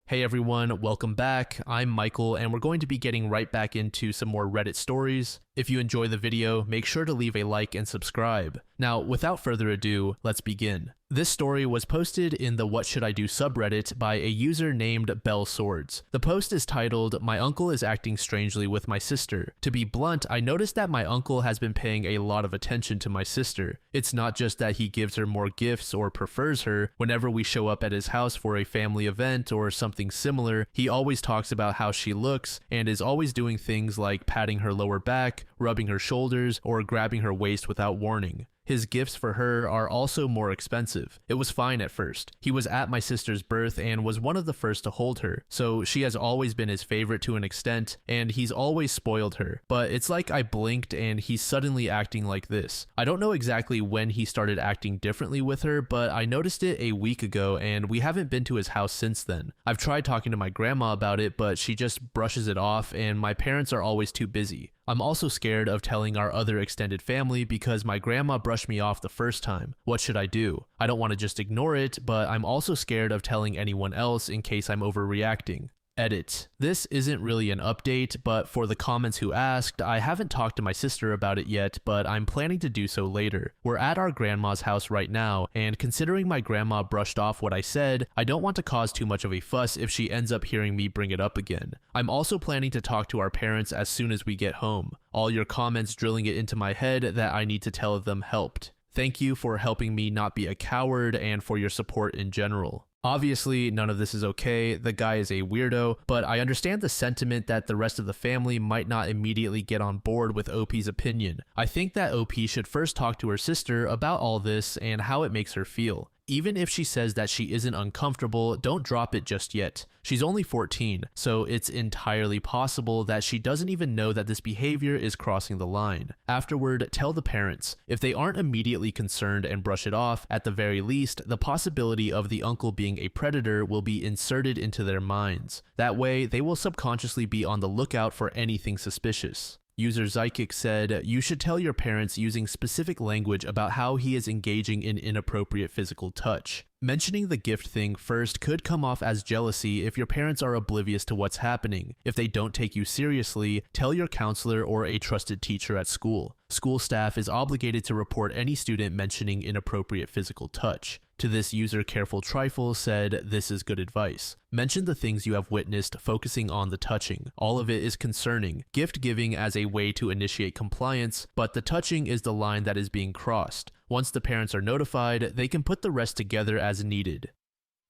Hey everyone, welcome back. I'm Michael, and we're going to be getting right back into some more Reddit stories. If you enjoy the video, make sure to leave a like and subscribe. Now, without further ado, let's begin. This story was posted in the What Should I Do subreddit by a user named Bell Swords. The post is titled, "My uncle is acting strangely with my sister. To be blunt, I noticed that my uncle has been paying a lot of attention to my sister. It's not just that he gives her more gifts or prefers her. Whenever we show up at his house for a family event or something similar, he always talks about how she looks and is always doing things like patting her lower back, rubbing her shoulders, or grabbing her waist without warning. His gifts for her are also more expensive. It was fine at first. He was at my sister's birth and was one of the first to hold her, so she has always been his favorite to an extent, and he's always spoiled her. But it's like I blinked and he's suddenly acting like this. I don't know exactly when he started acting differently with her, but I noticed it a week ago and we haven't been to his house since then. I've tried talking to my grandma about it, but she just brushes it off and my parents are always too busy. I'm also scared of telling our other extended family because my grandma brushed me off the first time. What should I do? I don't want to just ignore it, but I'm also scared of telling anyone else in case I'm overreacting. Edit. This isn't really an update, but for the comments who asked, I haven't talked to my sister about it yet, but I'm planning to do so later. We're at our grandma's house right now, and considering my grandma brushed off what I said, I don't want to cause too much of a fuss if she ends up hearing me bring it up again. I'm also planning to talk to our parents as soon as we get home. All your comments drilling it into my head that I need to tell them helped. Thank you for helping me not be a coward and for your support in general. Obviously, none of this is okay, the guy is a weirdo, but I understand the sentiment that the rest of the family might not immediately get on board with OP's opinion. I think that OP should first talk to her sister about all this and how it makes her feel. Even if she says that she isn't uncomfortable, don't drop it just yet. She's only 14, so it's entirely possible that she doesn't even know that this behavior is crossing the line. Afterward, tell the parents. If they aren't immediately concerned and brush it off, at the very least, the possibility of the uncle being a predator will be inserted into their minds. That way, they will subconsciously be on the lookout for anything suspicious. User Zykic said, "You should tell your parents using specific language about how he is engaging in inappropriate physical touch. Mentioning the gift thing first could come off as jealousy if your parents are oblivious to what's happening. If they don't take you seriously, tell your counselor or a trusted teacher at school. School staff is obligated to report any student mentioning inappropriate physical touch." To this user, Careful Trifle said, "This is good advice. Mention the things you have witnessed, focusing on the touching. All of it is concerning. Gift giving as a way to initiate compliance, but the touching is the line that is being crossed. Once the parents are notified, they can put the rest together as needed."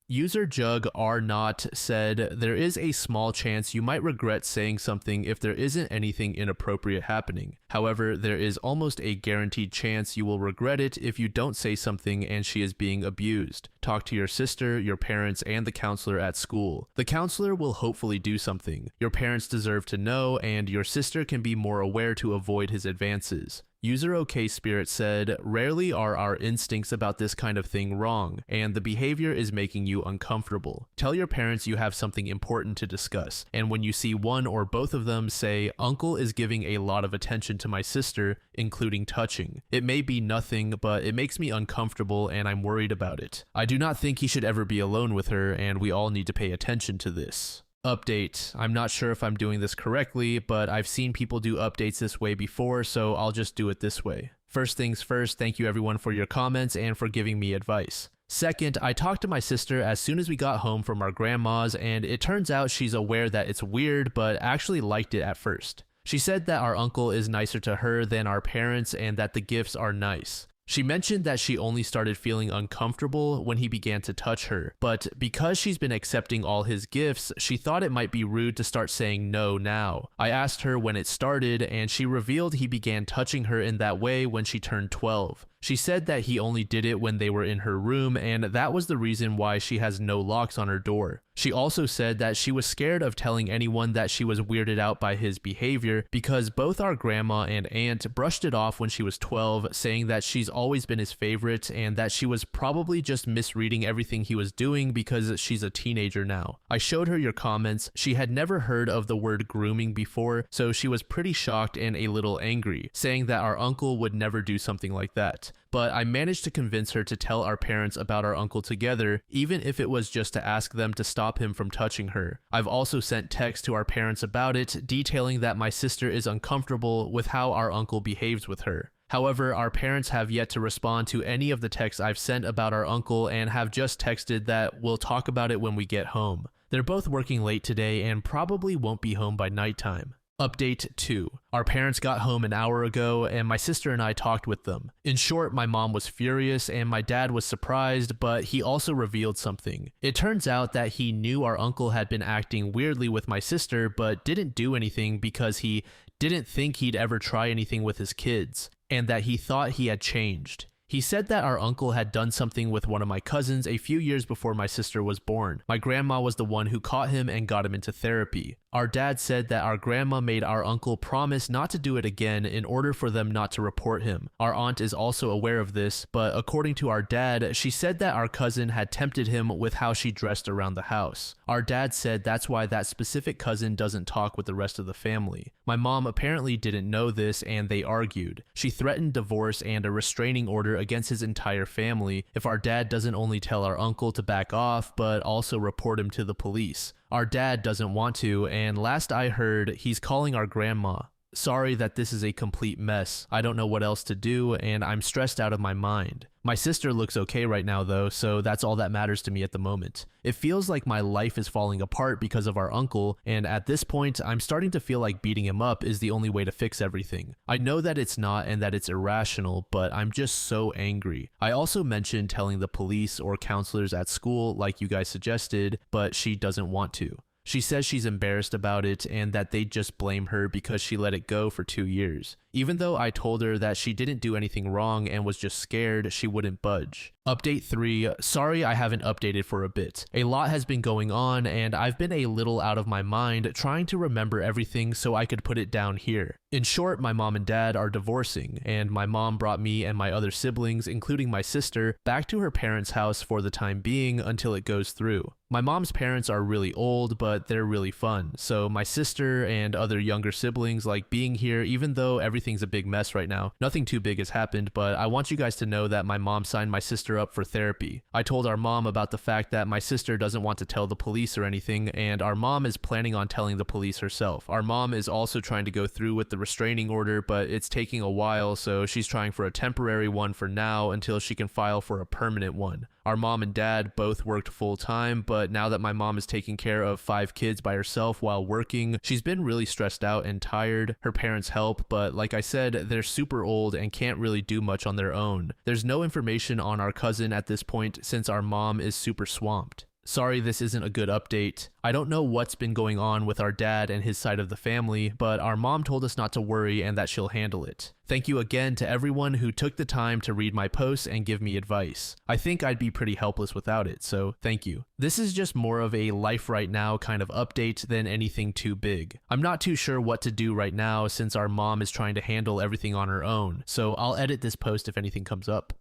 User Jug R Not said, "There is a small chance you might regret saying something if there isn't anything inappropriate happening. However, there is almost a guaranteed chance you will regret it if you don't say something and she is being abused. Talk to your sister, your parents, and the counselor at school. The counselor will hopefully do something. Your parents deserve to know, and your sister can be more aware to avoid his advances." User OK Spirit said, "Rarely are our instincts about this kind of thing wrong, and the behavior is making you uncomfortable. Tell your parents you have something important to discuss, and when you see one or both of them, say, 'Uncle is giving a lot of attention to my sister, including touching. It may be nothing, but it makes me uncomfortable and I'm worried about it. I do not think he should ever be alone with her, and we all need to pay attention to this.'" Update. I'm not sure if I'm doing this correctly, but I've seen people do updates this way before, so I'll just do it this way. First things first, thank you everyone for your comments and for giving me advice. Second, I talked to my sister as soon as we got home from our grandma's, and it turns out she's aware that it's weird, but actually liked it at first. She said that our uncle is nicer to her than our parents and that the gifts are nice. She mentioned that she only started feeling uncomfortable when he began to touch her, but because she's been accepting all his gifts, she thought it might be rude to start saying no now. I asked her when it started, and she revealed he began touching her in that way when she turned 12. She said that he only did it when they were in her room, and that was the reason why she has no locks on her door. She also said that she was scared of telling anyone that she was weirded out by his behavior because both our grandma and aunt brushed it off when she was 12, saying that she's always been his favorite and that she was probably just misreading everything he was doing because she's a teenager now. I showed her your comments. She had never heard of the word grooming before, so she was pretty shocked and a little angry, saying that our uncle would never do something like that. But I managed to convince her to tell our parents about our uncle together, even if it was just to ask them to stop stop him from touching her. I've also sent texts to our parents about it, detailing that my sister is uncomfortable with how our uncle behaves with her. However, our parents have yet to respond to any of the texts I've sent about our uncle and have just texted that we'll talk about it when we get home. They're both working late today and probably won't be home by nighttime. Update 2. Our parents got home an hour ago and my sister and I talked with them. In short, my mom was furious and my dad was surprised, but he also revealed something. It turns out that he knew our uncle had been acting weirdly with my sister but didn't do anything because he didn't think he'd ever try anything with his kids, and that he thought he had changed. He said that our uncle had done something with one of my cousins a few years before my sister was born. My grandma was the one who caught him and got him into therapy. Our dad said that our grandma made our uncle promise not to do it again in order for them not to report him. Our aunt is also aware of this, but according to our dad, she said that our cousin had tempted him with how she dressed around the house. Our dad said that's why that specific cousin doesn't talk with the rest of the family. My mom apparently didn't know this and they argued. She threatened divorce and a restraining order against his entire family if our dad doesn't only tell our uncle to back off, but also report him to the police. Our dad doesn't want to, and last I heard, he's calling our grandma. Sorry that this is a complete mess. I don't know what else to do, and I'm stressed out of my mind. My sister looks okay right now though, so that's all that matters to me at the moment. It feels like my life is falling apart because of our uncle, and at this point, I'm starting to feel like beating him up is the only way to fix everything. I know that it's not and that it's irrational, but I'm just so angry. I also mentioned telling the police or counselors at school like you guys suggested, but she doesn't want to. She says she's embarrassed about it and that they'd just blame her because she let it go for 2 years. Even though I told her that she didn't do anything wrong and was just scared, she wouldn't budge. Update 3. Sorry I haven't updated for a bit. A lot has been going on and I've been a little out of my mind trying to remember everything so I could put it down here. In short, my mom and dad are divorcing, and my mom brought me and my other siblings, including my sister, back to her parents' house for the time being until it goes through. My mom's parents are really old, but they're really fun, so my sister and other younger siblings like being here even though everything's a big mess right now. Nothing too big has happened, but I want you guys to know that my mom signed my sister up for therapy. I told our mom about the fact that my sister doesn't want to tell the police or anything, and our mom is planning on telling the police herself. Our mom is also trying to go through with the restraining order, but it's taking a while, so she's trying for a temporary one for now until she can file for a permanent one. Our mom and dad both worked full time, but now that my mom is taking care of 5 kids by herself while working, she's been really stressed out and tired. Her parents help, but like I said, they're super old and can't really do much on their own. There's no information on our cousin at this point since our mom is super swamped. Sorry this isn't a good update. I don't know what's been going on with our dad and his side of the family, but our mom told us not to worry and that she'll handle it. Thank you again to everyone who took the time to read my posts and give me advice. I think I'd be pretty helpless without it, so thank you. This is just more of a life right now kind of update than anything too big. I'm not too sure what to do right now since our mom is trying to handle everything on her own, so I'll edit this post if anything comes up.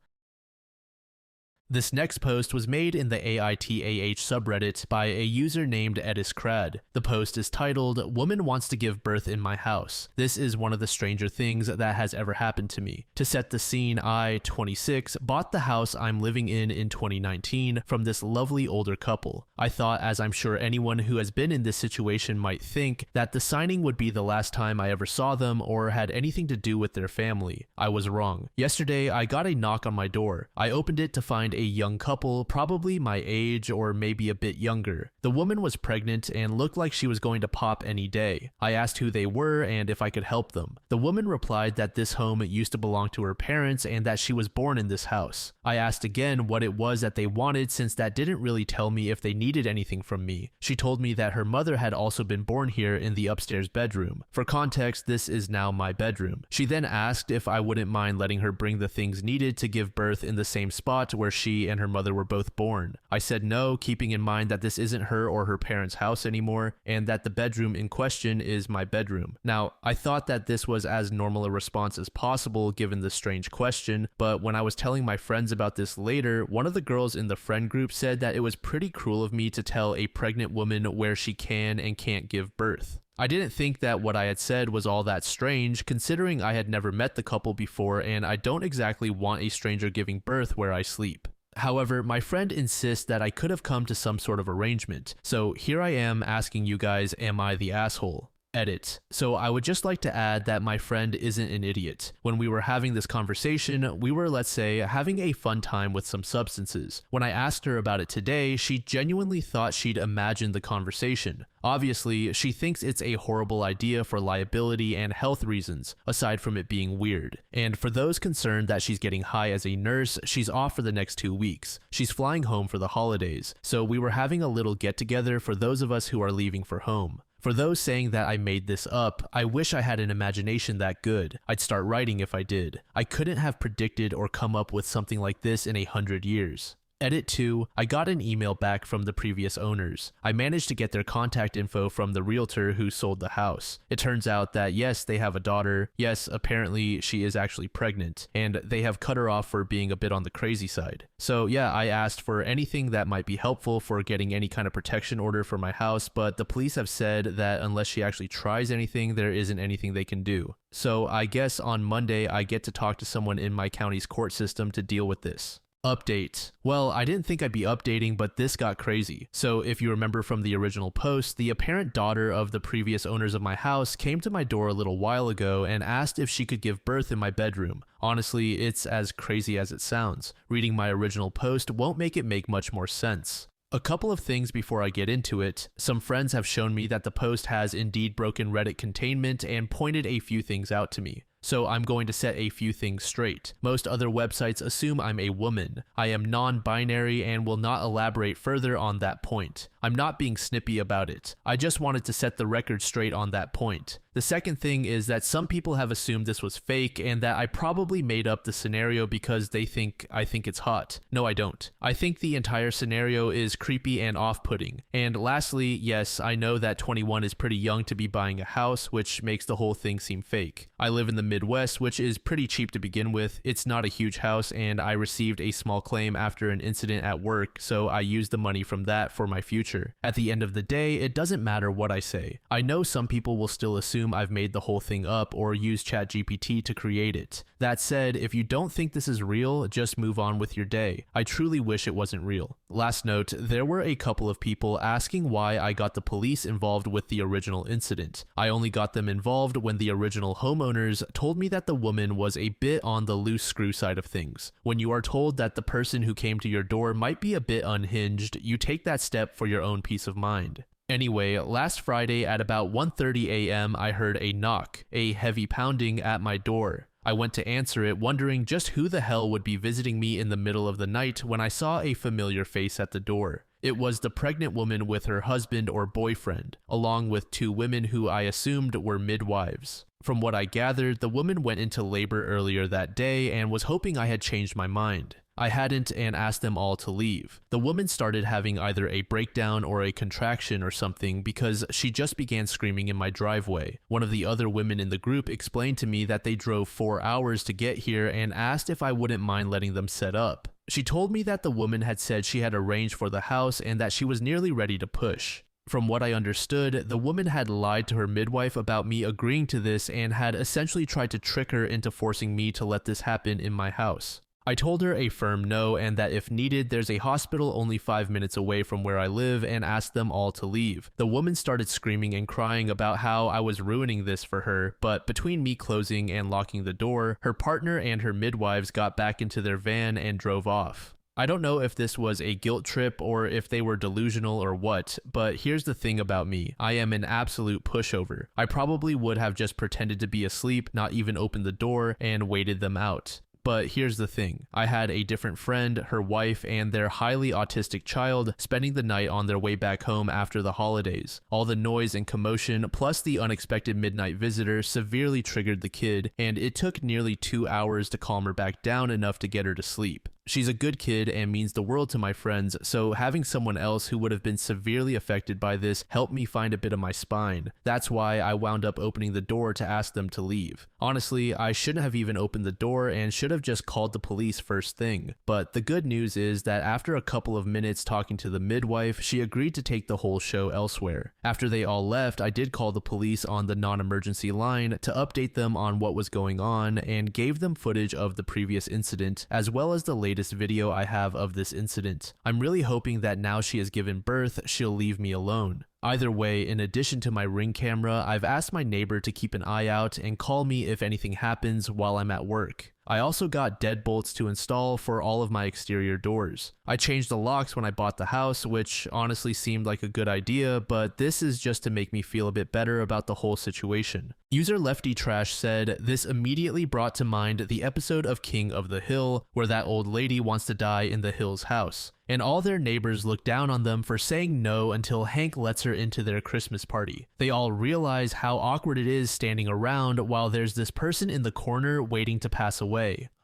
This next post was made in the AITAH subreddit by a user named EdisCrad. The post is titled, "Woman Wants to Give Birth in My House. This is one of the stranger things that has ever happened to me. To set the scene, I, 26, bought the house I'm living in 2019 from this lovely older couple. I thought, as I'm sure anyone who has been in this situation might think, that the signing would be the last time I ever saw them or had anything to do with their family. I was wrong. Yesterday, I got a knock on my door. I opened it to find a young couple, probably my age or maybe a bit younger. The woman was pregnant and looked like she was going to pop any day. I asked who they were and if I could help them. The woman replied that this home used to belong to her parents and that she was born in this house. I asked again what it was that they wanted since that didn't really tell me if they needed anything from me. She told me that her mother had also been born here in the upstairs bedroom. For context, this is now my bedroom. She then asked if I wouldn't mind letting her bring the things needed to give birth in the same spot where she and her mother were both born. I said no, keeping in mind that this isn't her or her parents' house anymore, and that the bedroom in question is my bedroom. Now, I thought that this was as normal a response as possible given the strange question, but when I was telling my friends about this later, one of the girls in the friend group said that it was pretty cruel of me to tell a pregnant woman where she can and can't give birth. I didn't think that what I had said was all that strange, considering I had never met the couple before and I don't exactly want a stranger giving birth where I sleep. However, my friend insists that I could have come to some sort of arrangement, so here I am asking you guys, am I the asshole? Edit. So I would just like to add that my friend isn't an idiot. When we were having this conversation, we were, let's say, having a fun time with some substances. When I asked her about it today, she genuinely thought she'd imagined the conversation. Obviously, she thinks it's a horrible idea for liability and health reasons, aside from it being weird. And for those concerned that she's getting high as a nurse, she's off for the next 2 weeks. She's flying home for the holidays, so we were having a little get-together for those of us who are leaving for home. For those saying that I made this up, I wish I had an imagination that good. I'd start writing if I did. I couldn't have predicted or come up with something like this in 100 years. Edit 2, I got an email back from the previous owners. I managed to get their contact info from the realtor who sold the house. It turns out that yes, they have a daughter, yes, apparently she is actually pregnant, and they have cut her off for being a bit on the crazy side. So yeah, I asked for anything that might be helpful for getting any kind of protection order for my house, but the police have said that unless she actually tries anything, there isn't anything they can do. So I guess on Monday I get to talk to someone in my county's court system to deal with this. Update. Well, I didn't think I'd be updating, but this got crazy. So if you remember from the original post, the apparent daughter of the previous owners of my house came to my door a little while ago and asked if she could give birth in my bedroom. Honestly, it's as crazy as it sounds. Reading my original post won't make it make much more sense. A couple of things before I get into it. Some friends have shown me that the post has indeed broken Reddit containment and pointed a few things out to me. So I'm going to set a few things straight. Most other websites assume I'm a woman. I am non-binary and will not elaborate further on that point. I'm not being snippy about it. I just wanted to set the record straight on that point. The second thing is that some people have assumed this was fake and that I probably made up the scenario because they think I think it's hot. No, I don't. I think the entire scenario is creepy and off-putting. And lastly, yes, I know that 21 is pretty young to be buying a house, which makes the whole thing seem fake. I live in the Midwest, which is pretty cheap to begin with. It's not a huge house, and I received a small claim after an incident at work, so I used the money from that for my future. At the end of the day, it doesn't matter what I say. I know some people will still assume I've made the whole thing up or used ChatGPT to create it. That said, if you don't think this is real, just move on with your day. I truly wish it wasn't real. Last note, there were a couple of people asking why I got the police involved with the original incident. I only got them involved when the original homeowners told me that the woman was a bit on the loose screw side of things. When you are told that the person who came to your door might be a bit unhinged, you take that step for your own peace of mind. Anyway, last Friday at about 1:30 a.m. I heard a knock, a heavy pounding at my door. I went to answer it, wondering just who the hell would be visiting me in the middle of the night when I saw a familiar face at the door. It was the pregnant woman with her husband or boyfriend, along with 2 women who I assumed were midwives. From what I gathered, the woman went into labor earlier that day and was hoping I had changed my mind. I hadn't and asked them all to leave. The woman started having either a breakdown or a contraction or something because she just began screaming in my driveway. One of the other women in the group explained to me that they drove 4 hours to get here and asked if I wouldn't mind letting them set up. She told me that the woman had said she had arranged for the house and that she was nearly ready to push. From what I understood, the woman had lied to her midwife about me agreeing to this and had essentially tried to trick her into forcing me to let this happen in my house. I told her a firm no and that if needed, there's a hospital only 5 minutes away from where I live and asked them all to leave. The woman started screaming and crying about how I was ruining this for her, but between me closing and locking the door, her partner and her midwives got back into their van and drove off. I don't know if this was a guilt trip or if they were delusional or what, but here's the thing about me. I am an absolute pushover. I probably would have just pretended to be asleep, not even opened the door, and waited them out. But here's the thing, I had a different friend, her wife, and their highly autistic child spending the night on their way back home after the holidays. All the noise and commotion, plus the unexpected midnight visitor, severely triggered the kid, and it took nearly 2 hours to calm her back down enough to get her to sleep. She's a good kid and means the world to my friends, so having someone else who would have been severely affected by this helped me find a bit of my spine. That's why I wound up opening the door to ask them to leave. Honestly, I shouldn't have even opened the door and should have just called the police first thing. But the good news is that after a couple of minutes talking to the midwife, she agreed to take the whole show elsewhere. After they all left, I did call the police on the non-emergency line to update them on what was going on and gave them footage of the previous incident as well as the latest latest video I have of this incident. I'm really hoping that now she has given birth, she'll leave me alone. Either way, in addition to my Ring camera, I've asked my neighbor to keep an eye out and call me if anything happens while I'm at work. I also got deadbolts to install for all of my exterior doors. I changed the locks when I bought the house, which honestly seemed like a good idea, but this is just to make me feel a bit better about the whole situation. User Lefty Trash said, "This immediately brought to mind the episode of King of the Hill, where that old lady wants to die in the Hill's house, and all their neighbors look down on them for saying no until Hank lets her into their Christmas party. They all realize how awkward it is standing around while there's this person in the corner waiting to pass away."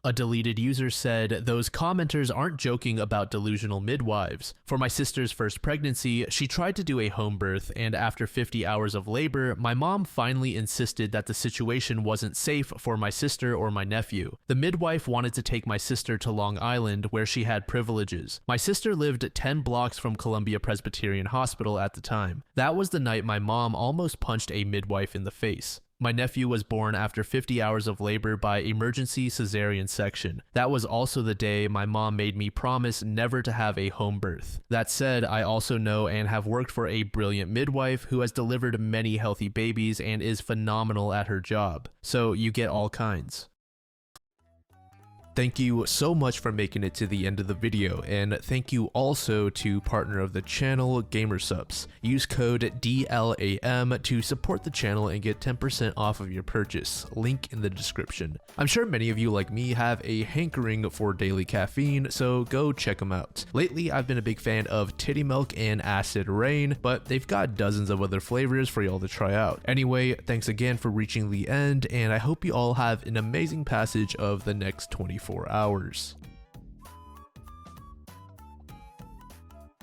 A deleted user said, "Those commenters aren't joking about delusional midwives. For my sister's first pregnancy, she tried to do a home birth, and after 50 hours of labor, my mom finally insisted that the situation wasn't safe for my sister or my nephew. The midwife wanted to take my sister to Long Island, where she had privileges. My sister lived 10 blocks from Columbia Presbyterian Hospital at the time. That was the night my mom almost punched a midwife in the face. My nephew was born after 50 hours of labor by emergency cesarean section. That was also the day my mom made me promise never to have a home birth. That said, I also know and have worked for a brilliant midwife who has delivered many healthy babies and is phenomenal at her job. So you get all kinds." Thank you so much for making it to the end of the video, and thank you also to partner of the channel, GamerSupps. Use code DLAM to support the channel and get 10% off of your purchase, link in the description. I'm sure many of you like me have a hankering for daily caffeine, so go check them out. Lately, I've been a big fan of Titty Milk and Acid Rain, but they've got dozens of other flavors for y'all to try out. Anyway, thanks again for reaching the end, and I hope you all have an amazing passage of the next 24 hours.